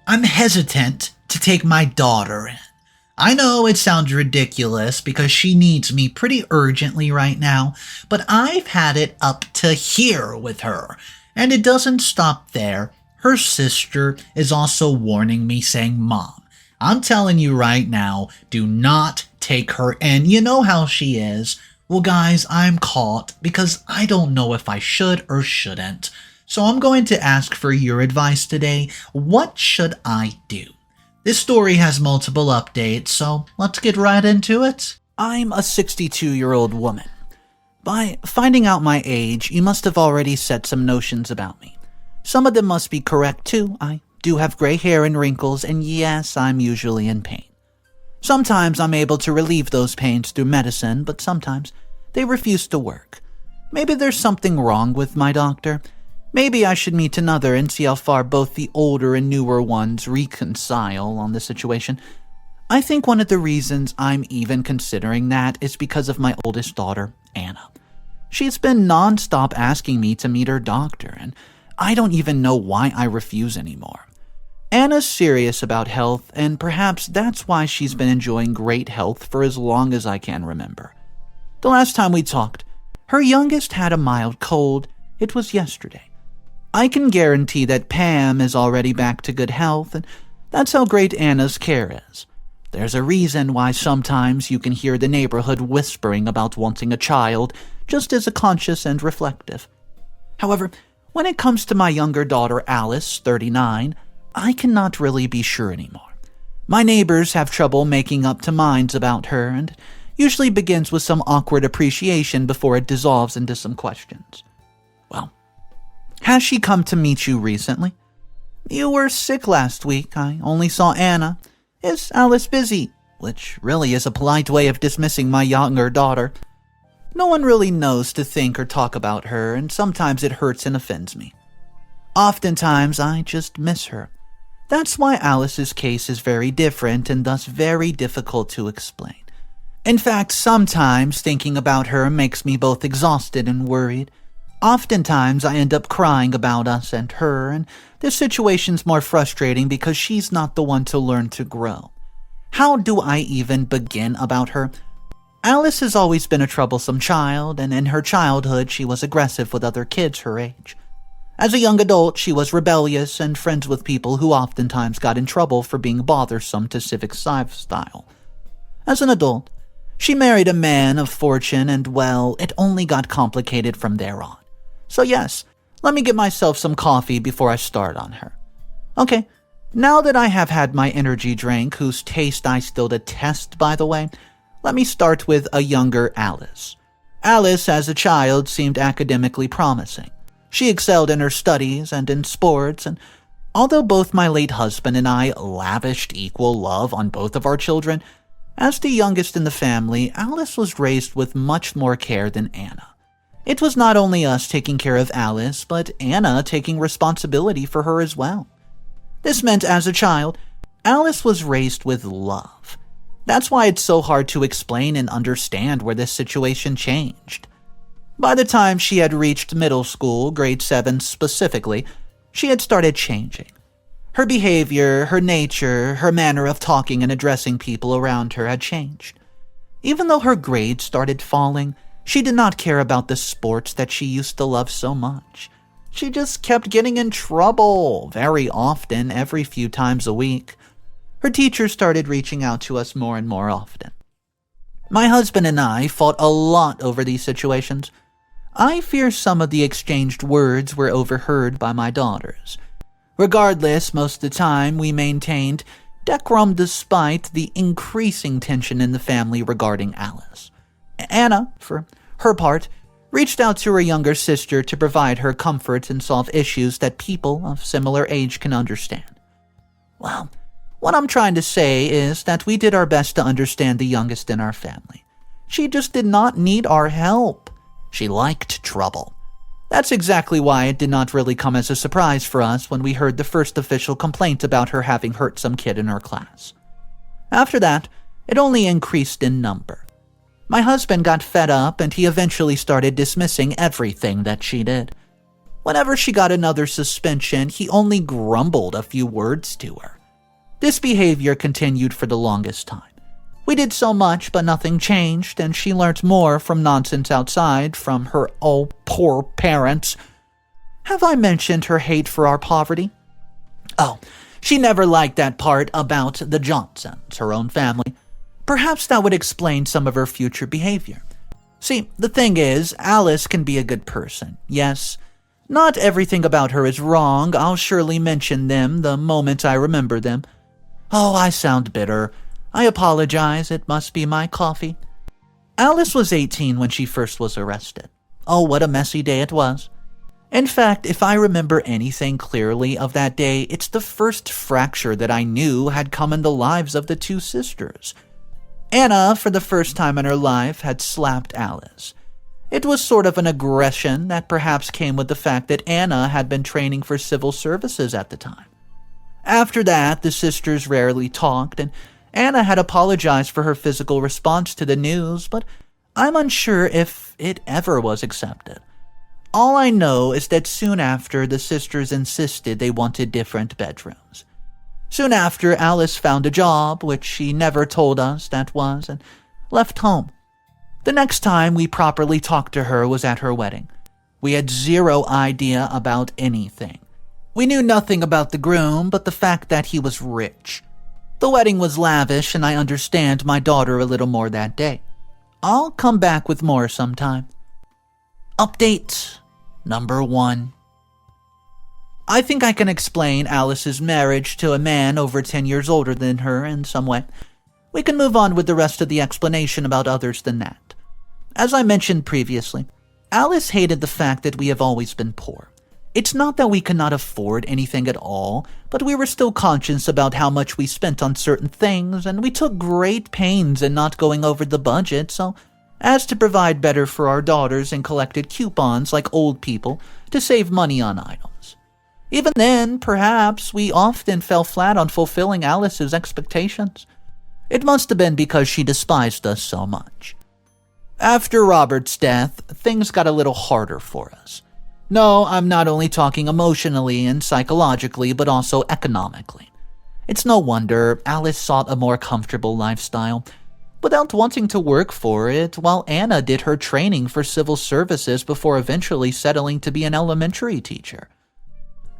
I'm hesitant to take my daughter in. I know it sounds ridiculous because she needs me pretty urgently right now, but I've had it up to here with her. And it doesn't stop there. Her sister is also warning me, saying, Mom, I'm telling you right now, do not take her in. You know how she is. Well, guys, I'm caught because I don't know if I should or shouldn't. So I'm going to ask for your advice today. What should I do? This story has multiple updates, so let's get right into it. I'm a 62-year-old woman. By finding out my age, you must have already set some notions about me. Some of them must be correct too. I do have gray hair and wrinkles, and yes, I'm usually in pain. Sometimes I'm able to relieve those pains through medicine, but sometimes they refuse to work. Maybe there's something wrong with my doctor. Maybe I should meet another and see how far both the older and newer ones reconcile on the situation. I think one of the reasons I'm even considering that is because of my oldest daughter, Anna. She's been nonstop asking me to meet her doctor, and I don't even know why I refuse anymore. Anna's serious about health, and perhaps that's why she's been enjoying great health for as long as I can remember. The last time we talked, her youngest had a mild cold. It was yesterday. I can guarantee that Pam is already back to good health, and that's how great Anna's care is. There's a reason why sometimes you can hear the neighborhood whispering about wanting a child, just as conscious and reflective. However, when it comes to my younger daughter Alice, 39, I cannot really be sure anymore. My neighbors have trouble making up to minds about her, and usually begins with some awkward appreciation before it dissolves into some questions. Well, has she come to meet you recently? You were sick last week. I only saw Anna. Is Alice busy? Which really is a polite way of dismissing my younger daughter. No one really knows to think or talk about her, and sometimes it hurts and offends me. Oftentimes, I just miss her. That's why Alice's case is very different and thus very difficult to explain. In fact, sometimes thinking about her makes me both exhausted and worried. Oftentimes, I end up crying about us and her, and this situation's more frustrating because she's not the one to learn to grow. How do I even begin about her? Alice has always been a troublesome child, and in her childhood, she was aggressive with other kids her age. As a young adult, she was rebellious and friends with people who oftentimes got in trouble for being bothersome to civic lifestyle. As an adult, she married a man of fortune, and well, it only got complicated from there on. So yes, let me get myself some coffee before I start on her. Okay, now that I have had my energy drink, whose taste I still detest, by the way, let me start with a younger Alice. Alice, as a child, seemed academically promising. She excelled in her studies and in sports, and although both my late husband and I lavished equal love on both of our children, as the youngest in the family, Alice was raised with much more care than Anna. It was not only us taking care of Alice, but Anna taking responsibility for her as well. This meant, as a child, Alice was raised with love. That's why it's so hard to explain and understand where this situation changed. By the time she had reached middle school, grade 7 specifically, she had started changing. Her behavior, her nature, her manner of talking and addressing people around her had changed. Even though her grades started falling, she did not care about the sports that she used to love so much. She just kept getting in trouble, very often, every few times a week. Her teachers started reaching out to us more and more often. My husband and I fought a lot over these situations. I fear some of the exchanged words were overheard by my daughters. Regardless, most of the time we maintained decorum despite the increasing tension in the family regarding Alice. Anna, for her part, reached out to her younger sister to provide her comfort and solve issues that people of similar age can understand. Well, what I'm trying to say is that we did our best to understand the youngest in our family. She just did not need our help. She liked trouble. That's exactly why it did not really come as a surprise for us when we heard the first official complaint about her having hurt some kid in her class. After that, it only increased in number. My husband got fed up and he eventually started dismissing everything that she did. Whenever she got another suspension, he only grumbled a few words to her. This behavior continued for the longest time. We did so much, but nothing changed, and she learnt more from nonsense outside from her poor parents. Have I mentioned her hate for our poverty? Oh, she never liked that part about the Johnsons, her own family. Perhaps that would explain some of her future behavior. See, the thing is, Alice can be a good person, yes. Not everything about her is wrong. I'll surely mention them the moment I remember them. Oh, I sound bitter. I apologize, it must be my coffee. Alice was 18 when she first was arrested. Oh, what a messy day it was. In fact, if I remember anything clearly of that day, it's the first fracture that I knew had come in the lives of the two sisters. Anna, for the first time in her life, had slapped Alice. It was sort of an aggression that perhaps came with the fact that Anna had been training for civil services at the time. After that, the sisters rarely talked, and Anna had apologized for her physical response to the news, but I'm unsure if it ever was accepted. All I know is that soon after, the sisters insisted they wanted different bedrooms. Soon after, Alice found a job, which she never told us that was, and left home. The next time we properly talked to her was at her wedding. We had zero idea about anything. We knew nothing about the groom, but the fact that he was rich. The wedding was lavish, and I understand my daughter a little more that day. I'll come back with more sometime. Update number 1. I think I can explain Alice's marriage to a man over 10 years older than her in some way. We can move on with the rest of the explanation about others than that. As I mentioned previously, Alice hated the fact that we have always been poor. It's not that we cannot afford anything at all, but we were still conscious about how much we spent on certain things, and we took great pains in not going over the budget so as to provide better for our daughters and collected coupons like old people to save money on items. Even then, perhaps, we often fell flat on fulfilling Alice's expectations. It must have been because she despised us so much. After Robert's death, things got a little harder for us. No, I'm not only talking emotionally and psychologically, but also economically. It's no wonder Alice sought a more comfortable lifestyle, without wanting to work for it, while Anna did her training for civil services before eventually settling to be an elementary teacher.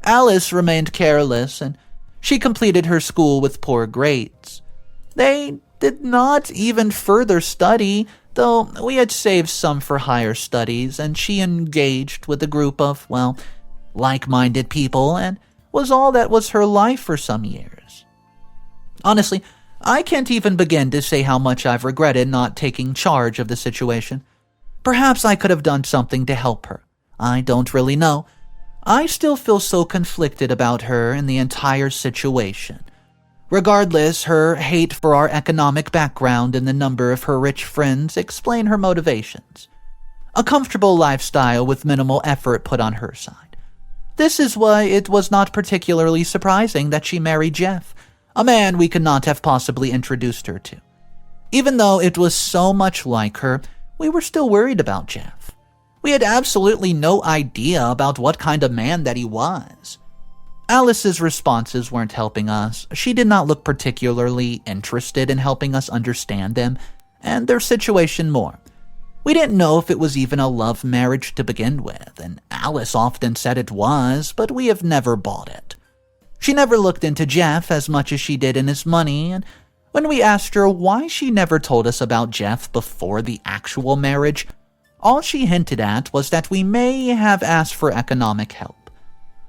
Alice remained careless, and she completed her school with poor grades. They did not even further study, though we had saved some for higher studies, and she engaged with a group of, like-minded people, and was all that was her life for some years. Honestly, I can't even begin to say how much I've regretted not taking charge of the situation. Perhaps I could have done something to help her. I don't really know. I still feel so conflicted about her and the entire situation. Regardless, her hate for our economic background and the number of her rich friends explain her motivations. A comfortable lifestyle with minimal effort put on her side. This is why it was not particularly surprising that she married Jeff, a man we could not have possibly introduced her to. Even though it was so much like her, we were still worried about Jeff. We had absolutely no idea about what kind of man that he was. Alice's responses weren't helping us. She did not look particularly interested in helping us understand them and their situation more. We didn't know if it was even a love marriage to begin with, and Alice often said it was, but we have never bought it. She never looked into Jeff as much as she did in his money, and when we asked her why she never told us about Jeff before the actual marriage, all she hinted at was that we may have asked for economic help.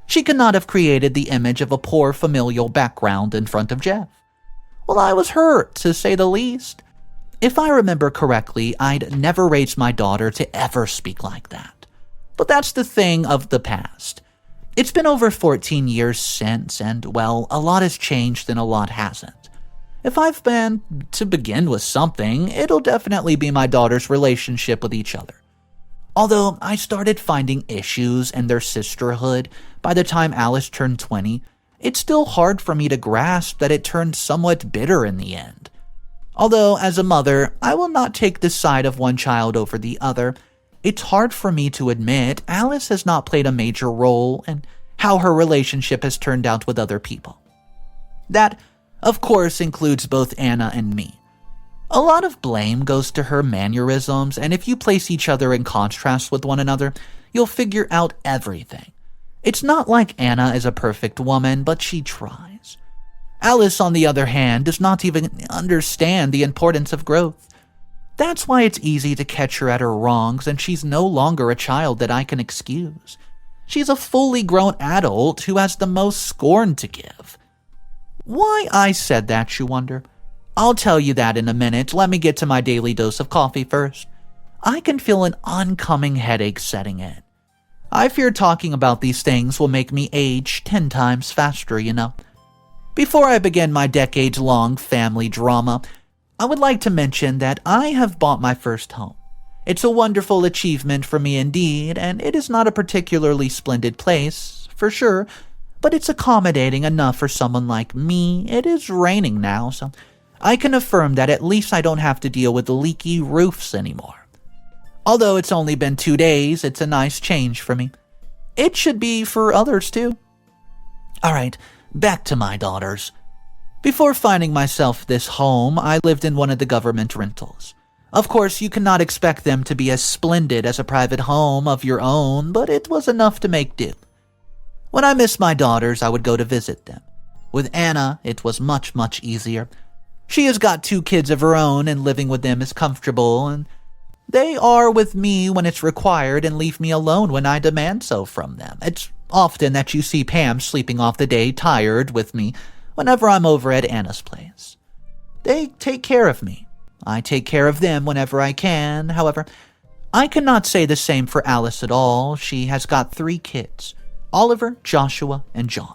She could not have created the image of a poor familial background in front of Jeff. Well, I was hurt, to say the least. If I remember correctly, I'd never raised my daughter to ever speak like that. But that's the thing of the past. It's been over 14 years since, and, a lot has changed and a lot hasn't. If I've been to begin with something, it'll definitely be my daughter's relationship with each other. Although I started finding issues in their sisterhood by the time Alice turned 20, it's still hard for me to grasp that it turned somewhat bitter in the end. Although, as a mother, I will not take the side of one child over the other, it's hard for me to admit Alice has not played a major role in how her relationship has turned out with other people. That Of course, includes both Anna and me. A lot of blame goes to her mannerisms, and if you place each other in contrast with one another, you'll figure out everything. It's not like Anna is a perfect woman, but she tries. Alice, on the other hand, does not even understand the importance of growth. That's why it's easy to catch her at her wrongs, and she's no longer a child that I can excuse. She's a fully grown adult who has the most scorn to give. Why I said that, you wonder? I'll tell you that in a minute. Let me get to my daily dose of coffee first. I can feel an oncoming headache setting in. I fear talking about these things will make me age 10 times faster, you know. Before I begin my decades-long family drama, I would like to mention that I have bought my first home. It's a wonderful achievement for me indeed, and it is not a particularly splendid place, for sure, but it's accommodating enough for someone like me. It is raining now, so I can affirm that at least I don't have to deal with leaky roofs anymore. Although it's only been 2 days, it's a nice change for me. It should be for others too. Alright, back to my daughters. Before finding myself this home, I lived in one of the government rentals. Of course, you cannot expect them to be as splendid as a private home of your own, but it was enough to make do. When I missed my daughters, I would go to visit them. With Anna, it was much, much easier. She has got 2 kids of her own, and living with them is comfortable, and they are with me when it's required and leave me alone when I demand so from them. It's often that you see Pam sleeping off the day tired with me whenever I'm over at Anna's place. They take care of me. I take care of them whenever I can. However, I cannot say the same for Alice at all. She has got 3 kids, Oliver, Joshua, and John.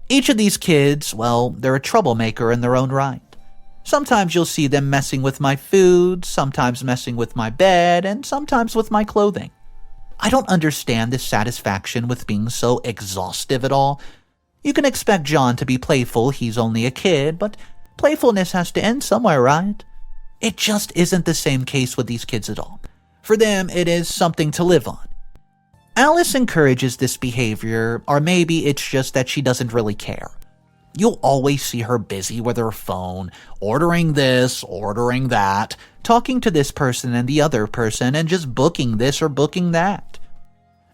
Each of these kids, well, they're a troublemaker in their own right. Sometimes you'll see them messing with my food, sometimes messing with my bed, and sometimes with my clothing. I don't understand this satisfaction with being so exhaustive at all. You can expect John to be playful, he's only a kid, but playfulness has to end somewhere, right? It just isn't the same case with these kids at all. For them, it is something to live on. Alice encourages this behavior, or maybe it's just that she doesn't really care. You'll always see her busy with her phone, ordering this, ordering that, talking to this person and the other person, and just booking this or booking that.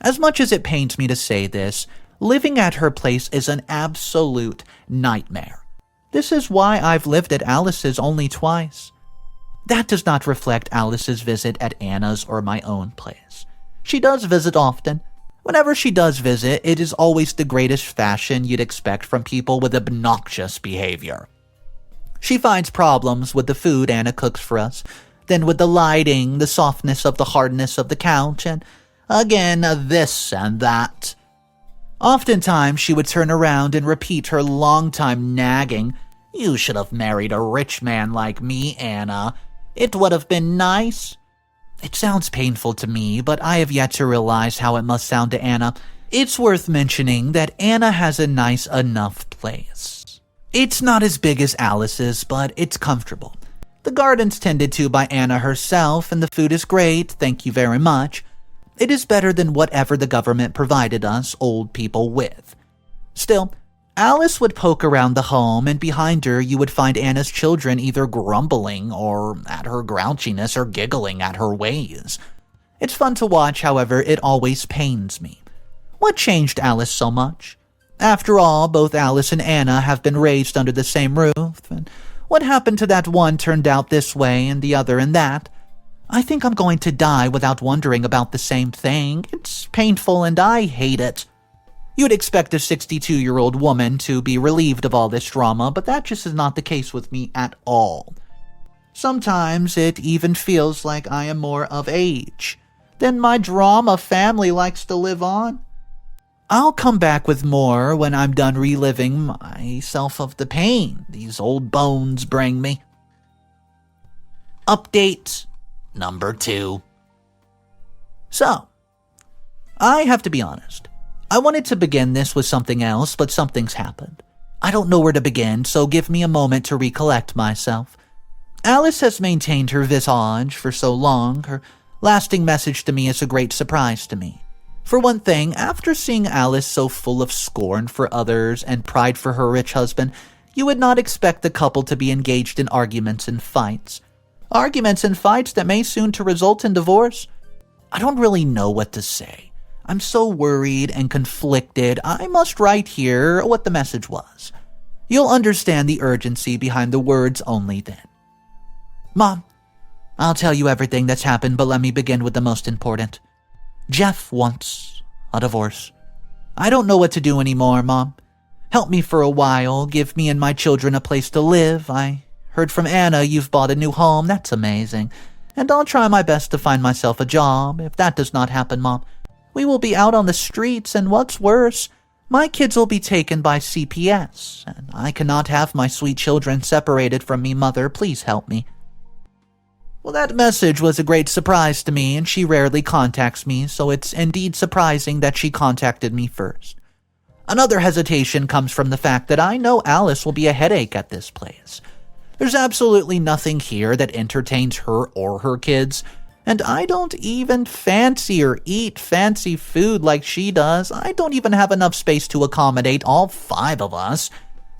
As much as it pains me to say this, living at her place is an absolute nightmare. This is why I've lived at Alice's only twice. That does not reflect Alice's visit at Anna's or my own place. She does visit often. Whenever she does visit, it is always the greatest fashion you'd expect from people with obnoxious behavior. She finds problems with the food Anna cooks for us, then with the lighting, the softness of the hardness of the couch, and again, this and that. Oftentimes, she would turn around and repeat her long-time nagging, "You should have married a rich man like me, Anna. It would have been nice." It sounds painful to me, but I have yet to realize how it must sound to Anna. It's worth mentioning that Anna has a nice enough place. It's not as big as Alice's, but it's comfortable. The garden's tended to by Anna herself, and the food is great, thank you very much. It is better than whatever the government provided us old people with. Still, Alice would poke around the home, and behind her you would find Anna's children either grumbling or at her grouchiness or giggling at her ways. It's fun to watch, however, it always pains me. What changed Alice so much? After all, both Alice and Anna have been raised under the same roof, and what happened to that one turned out this way and the other in that? I think I'm going to die without wondering about the same thing. It's painful and I hate it. You'd expect a 62-year-old woman to be relieved of all this drama, but that just is not the case with me at all. Sometimes it even feels like I am more of age than my drama family likes to live on. I'll come back with more when I'm done reliving myself of the pain these old bones bring me. Update number 2. So, I have to be honest. I wanted to begin this with something else, but something's happened. I don't know where to begin, so give me a moment to recollect myself. Alice has maintained her visage for so long, her lasting message to me is a great surprise to me. For one thing, after seeing Alice so full of scorn for others and pride for her rich husband, You would not expect the couple to be engaged in arguments and fights. Arguments and fights that may soon to result in divorce. I don't really know what to say. I'm so worried and conflicted. I must write here what the message was. You'll understand the urgency behind the words only then. Mom, I'll tell you everything that's happened, but let me begin with the most important. Jeff wants a divorce. I don't know what to do anymore, Mom. Help me for a while. Give me and my children a place to live. I heard from Anna you've bought a new home. That's amazing. And I'll try my best to find myself a job. If that does not happen, Mom, we will be out on the streets, and what's worse, my kids will be taken by CPS, and I cannot have my sweet children separated from me, Mother. Please help me. Well, that message was a great surprise to me, and she rarely contacts me, so it's indeed surprising that she contacted me first. Another hesitation comes from the fact that I know Alice will be a headache at this place. There's absolutely nothing here that entertains her or her kids, and I don't even fancy or eat fancy food like she does. I don't even have enough space to accommodate all 5 of us,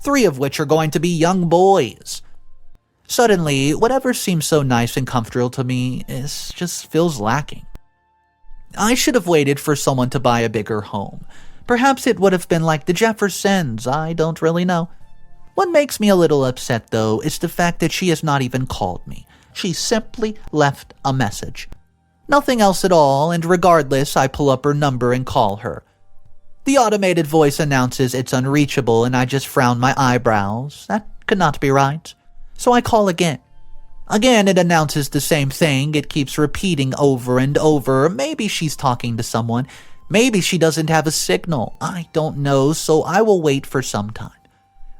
3 of which are going to be young boys. Suddenly, whatever seems so nice and comfortable to me just feels lacking. I should have waited for someone to buy a bigger home. Perhaps it would have been like the Jeffersons. I don't really know. What makes me a little upset, though, is the fact that she has not even called me. She simply left a message. Nothing else at all, and regardless, I pull up her number and call her. The automated voice announces it's unreachable, and I just frown my eyebrows. That could not be right. So I call again. Again, it announces the same thing. It keeps repeating over and over. Maybe she's talking to someone. Maybe she doesn't have a signal. I don't know, so I will wait for some time.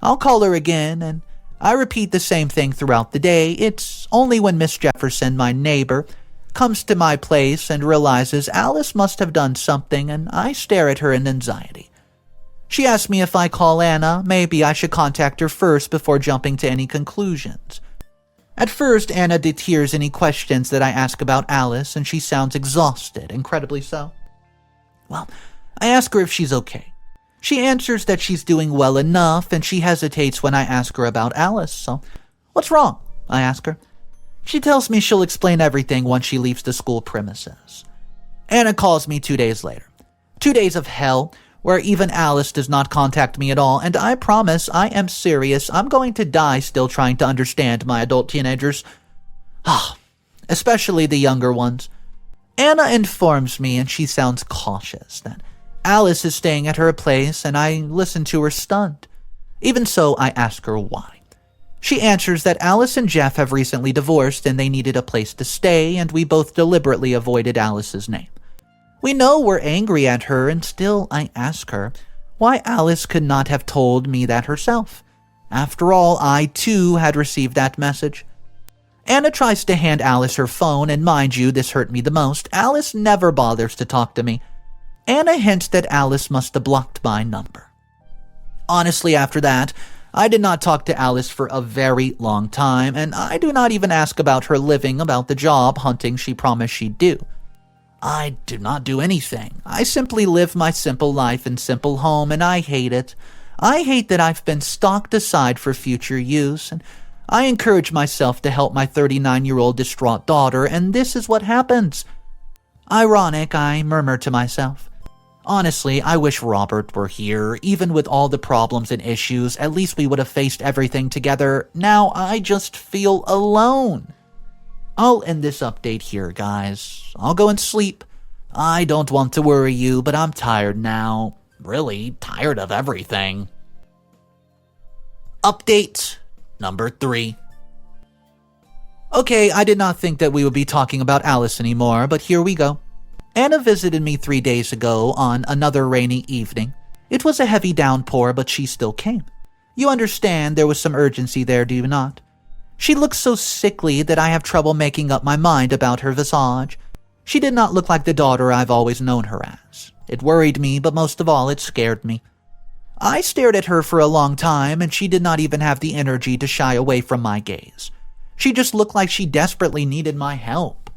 I'll call her again, and I repeat the same thing throughout the day. It's only when Miss Jefferson, my neighbor, comes to my place and realizes Alice must have done something, and I stare at her in anxiety. She asks me if I call Anna, maybe I should contact her first before jumping to any conclusions. At first, Anna deters any questions that I ask about Alice, and she sounds exhausted, incredibly so. Well, I ask her if she's okay. She answers that she's doing well enough, and she hesitates when I ask her about Alice. So, what's wrong? I ask her. She tells me she'll explain everything once she leaves the school premises. Anna calls me 2 days later. 2 days of hell, where even Alice does not contact me at all, and I promise I am serious. I'm going to die still trying to understand my adult teenagers. Especially the younger ones. Anna informs me, and she sounds cautious, that Alice is staying at her place, and I listen to her stunned. Even so, I ask her why. She answers that Alice and Jeff have recently divorced and they needed a place to stay, and we both deliberately avoided Alice's name. We know we're angry at her, and still I ask her why Alice could not have told me that herself. After all, I too had received that message. Anna tries to hand Alice her phone, and mind you, this hurt me the most. Alice never bothers to talk to me. Anna hints that Alice must have blocked my number. Honestly, after that, I did not talk to Alice for a very long time, and I do not even ask about her living, about the job hunting she promised she'd do. I do not do anything. I simply live my simple life and simple home, and I hate it. I hate that I've been stocked aside for future use, and I encourage myself to help my 39-year-old distraught daughter, and this is what happens. Ironic, I murmur to myself. Honestly, I wish Robert were here. Even with all the problems and issues, at least we would have faced everything together. Now I just feel alone. I'll end this update here, guys. I'll go and sleep. I don't want to worry you, but I'm tired now. Really tired of everything. Update number 3. Okay, I did not think that we would be talking about Alice anymore, but here we go. Anna visited me 3 days ago on another rainy evening. It was a heavy downpour, but she still came. You understand there was some urgency there, do you not? She looked so sickly that I have trouble making up my mind about her visage. She did not look like the daughter I've always known her as. It worried me, but most of all, it scared me. I stared at her for a long time, and she did not even have the energy to shy away from my gaze. She just looked like she desperately needed my help.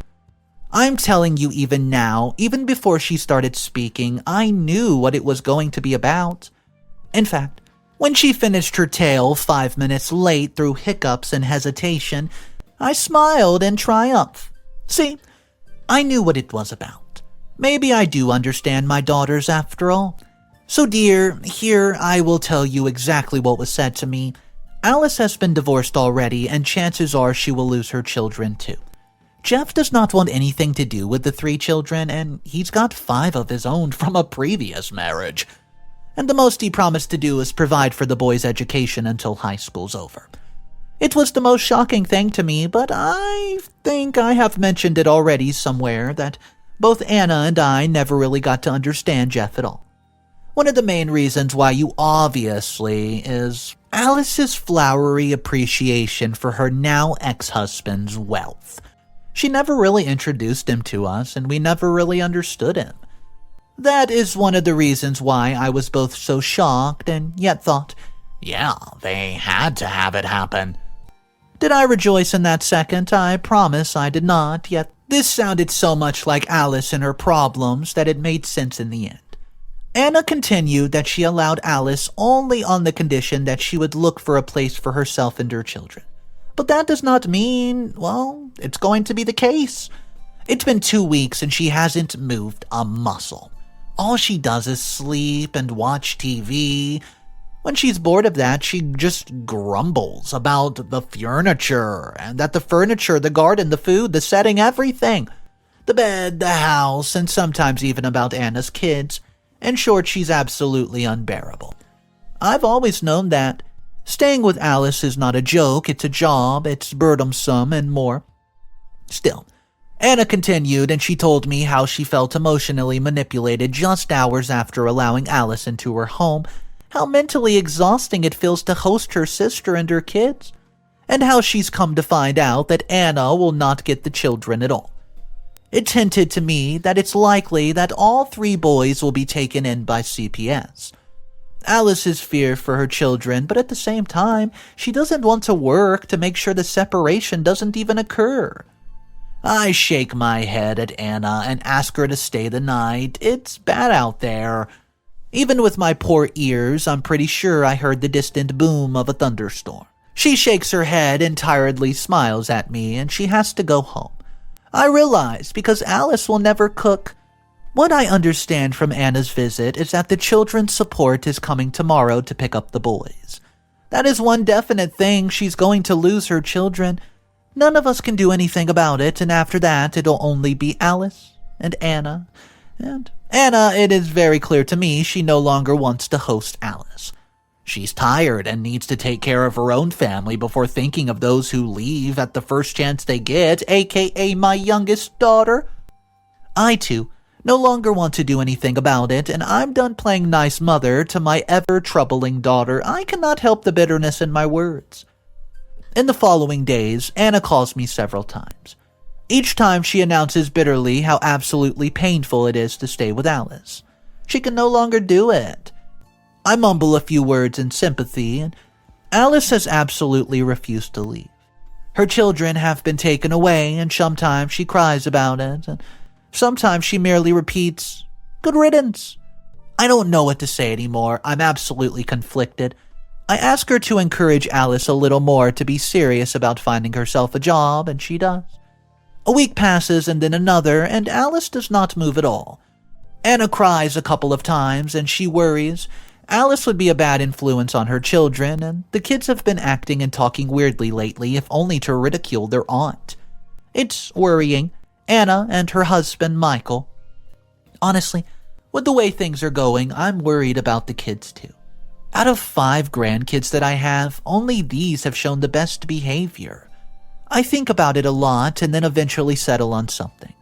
I'm telling you even now, even before she started speaking, I knew what it was going to be about. In fact, When she finished her tale 5 minutes late through hiccups and hesitation, I smiled in triumph. See, I knew what it was about. Maybe I do understand my daughters after all. So dear, here I will tell you exactly what was said to me. Alice has been divorced already, and chances are she will lose her children too. Jeff does not want anything to do with the 3 children, and he's got 5 of his own from a previous marriage. And the most he promised to do is provide for the boys' education until high school's over. It was the most shocking thing to me, but I think I have mentioned it already somewhere that both Anna and I never really got to understand Jeff at all. One of the main reasons why you obviously is Alice's flowery appreciation for her now ex-husband's wealth. She never really introduced him to us, and we never really understood him. That is one of the reasons why I was both so shocked and yet thought, yeah, they had to have it happen. Did I rejoice in that second? I promise I did not, yet this sounded so much like Alice and her problems that it made sense in the end. Anna continued that she allowed Alice only on the condition that she would look for a place for herself and her children. But that does not mean, well, it's going to be the case. It's been 2 weeks and she hasn't moved a muscle. All she does is sleep and watch TV. When she's bored of that, she just grumbles about the furniture, and that the furniture, the garden, the food, the setting, everything. The bed, the house, and sometimes even about Anna's kids. In short, she's absolutely unbearable. I've always known that. Staying with Alice is not a joke, it's a job, it's burdensome, and more. Still, Anna continued, and she told me how she felt emotionally manipulated just hours after allowing Alice into her home, how mentally exhausting it feels to host her sister and her kids, and how she's come to find out that Anna will not get the children at all. It hinted to me that it's likely that all 3 boys will be taken in by CPS. Alice's fear for her children, but at the same time, she doesn't want to work to make sure the separation doesn't even occur. I shake my head at Anna and ask her to stay the night. It's bad out there. Even with my poor ears, I'm pretty sure I heard the distant boom of a thunderstorm. She shakes her head and tiredly smiles at me, and she has to go home. I realize because Alice will never cook. What I understand from Anna's visit is that the children's support is coming tomorrow to pick up the boys. That is one definite thing. She's going to lose her children. None of us can do anything about it, and after that it'll only be Alice and Anna. And Anna, it is very clear to me she no longer wants to host Alice. She's tired and needs to take care of her own family before thinking of those who leave at the first chance they get, aka my youngest daughter. I, too, no longer want to do anything about it, and I'm done playing nice mother to my ever-troubling daughter. I cannot help the bitterness in my words. In the following days, Anna calls me several times. Each time she announces bitterly how absolutely painful it is to stay with Alice. She can no longer do it. I mumble a few words in sympathy, and Alice has absolutely refused to leave. Her children have been taken away, and sometimes she cries about it, and sometimes she merely repeats, "Good riddance." I don't know what to say anymore. I'm absolutely conflicted. I ask her to encourage Alice a little more to be serious about finding herself a job, and she does. A week passes and then another, and Alice does not move at all. Anna cries a couple of times, and she worries. Alice would be a bad influence on her children, and the kids have been acting and talking weirdly lately, if only to ridicule their aunt. It's worrying. Anna and her husband, Michael. Honestly, with the way things are going, I'm worried about the kids too. Out of 5 grandkids that I have, only these have shown the best behavior. I think about it a lot and then eventually settle on something.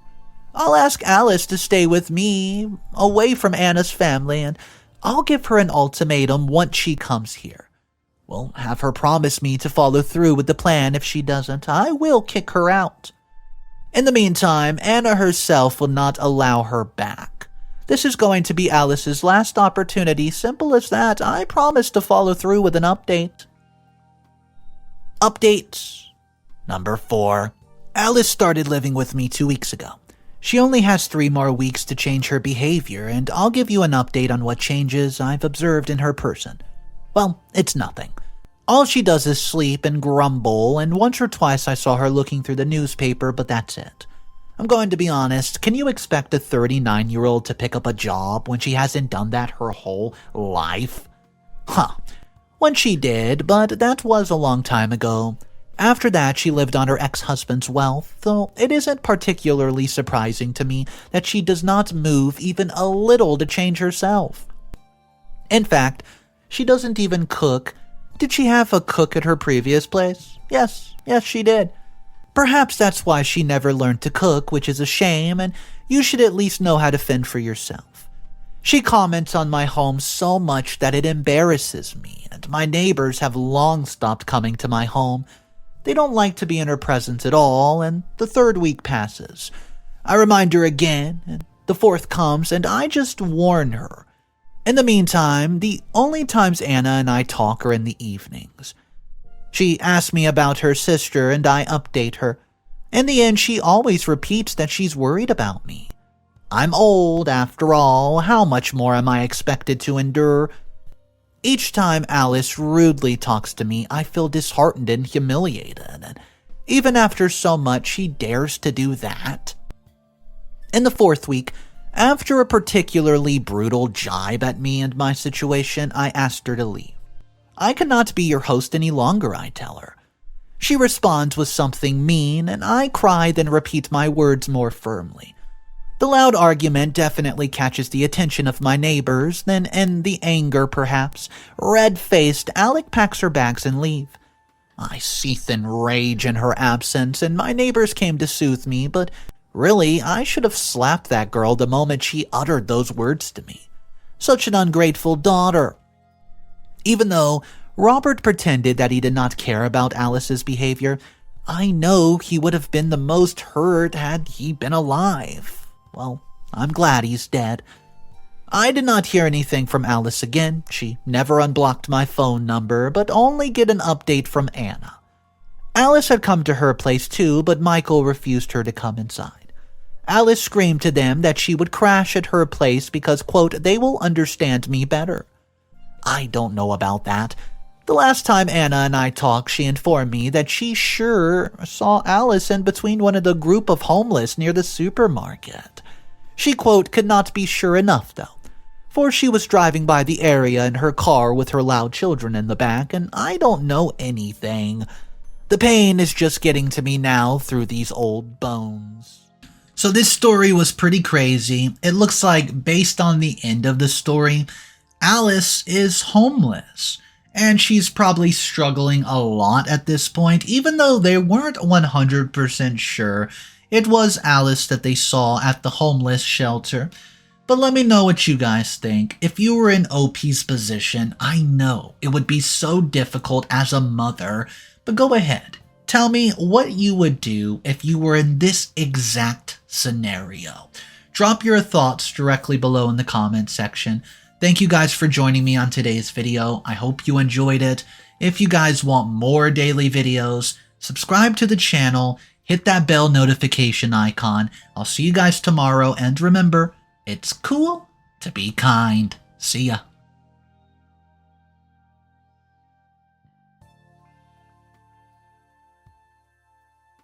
I'll ask Alice to stay with me, away from Anna's family, and I'll give her an ultimatum once she comes here. We'll have her promise me to follow through with the plan. If she doesn't, I will kick her out. In the meantime, Anna herself will not allow her back. This is going to be Alice's last opportunity. Simple as that. I promise to follow through with an update. Update number 4. Alice started living with me 2 weeks ago. She only has 3 more weeks to change her behavior, and I'll give you an update on what changes I've observed in her person. Well, it's nothing. All she does is sleep and grumble, and once or twice I saw her looking through the newspaper, but that's it. I'm going to be honest, can you expect a 39-year-old to pick up a job when she hasn't done that her whole life? Huh. When she did, but that was a long time ago. After that, she lived on her ex-husband's wealth, though it isn't particularly surprising to me that she does not move even a little to change herself. In fact, she doesn't even cook. Did she have a cook at her previous place? Yes, she did. Perhaps that's why she never learned to cook, which is a shame, and you should at least know how to fend for yourself. She comments on my home so much that it embarrasses me, and my neighbors have long stopped coming to my home. They don't like to be in her presence at all, and the third week passes. I remind her again, and the fourth comes, and I just warn her. In the meantime, the only times Anna and I talk are in the evenings. She asks me about her sister, and I update her. In the end, she always repeats that she's worried about me. I'm old, after all. How much more am I expected to endure? Each time Alice rudely talks to me, I feel disheartened and humiliated, and even after so much, she dares to do that. In the fourth week, after a particularly brutal jibe at me and my situation, I asked her to leave. I cannot be your host any longer, I tell her. She responds with something mean, and I cry, then repeat my words more firmly. The loud argument definitely catches the attention of my neighbors, then in the anger, perhaps, red-faced, Alec packs her bags and leave. I seethe in rage in her absence, and my neighbors came to soothe me, but really, I should have slapped that girl the moment she uttered those words to me. Such an ungrateful daughter. Even though Robert pretended that he did not care about Alice's behavior, I know he would have been the most hurt had he been alive. Well, I'm glad he's dead. I did not hear anything from Alice again. She never unblocked my phone number, but only get an update from Anna. Alice had come to her place too, but Michael refused her to come inside. Alice screamed to them that she would crash at her place because, quote, they will understand me better. I don't know about that. The last time Anna and I talked, she informed me that she sure saw Alice in between one of the group of homeless near the supermarket. She, quote, could not be sure enough, though, for she was driving by the area in her car with her loud children in the back, and I don't know anything. The pain is just getting to me now through these old bones. So this story was pretty crazy. It looks like, based on the end of the story, Alice is homeless, and she's probably struggling a lot at this point, even though they weren't 100% sure it was Alice that they saw at the homeless shelter. But let me know what you guys think. If you were in OP's position, I know it would be so difficult as a mother, but go ahead. Tell me what you would do if you were in this exact scenario. Drop your thoughts directly below in the comment section. Thank you guys for joining me on today's video. I hope you enjoyed it. If you guys want more daily videos, subscribe to the channel, hit that bell notification icon. I'll see you guys tomorrow, and remember, it's cool to be kind. See ya.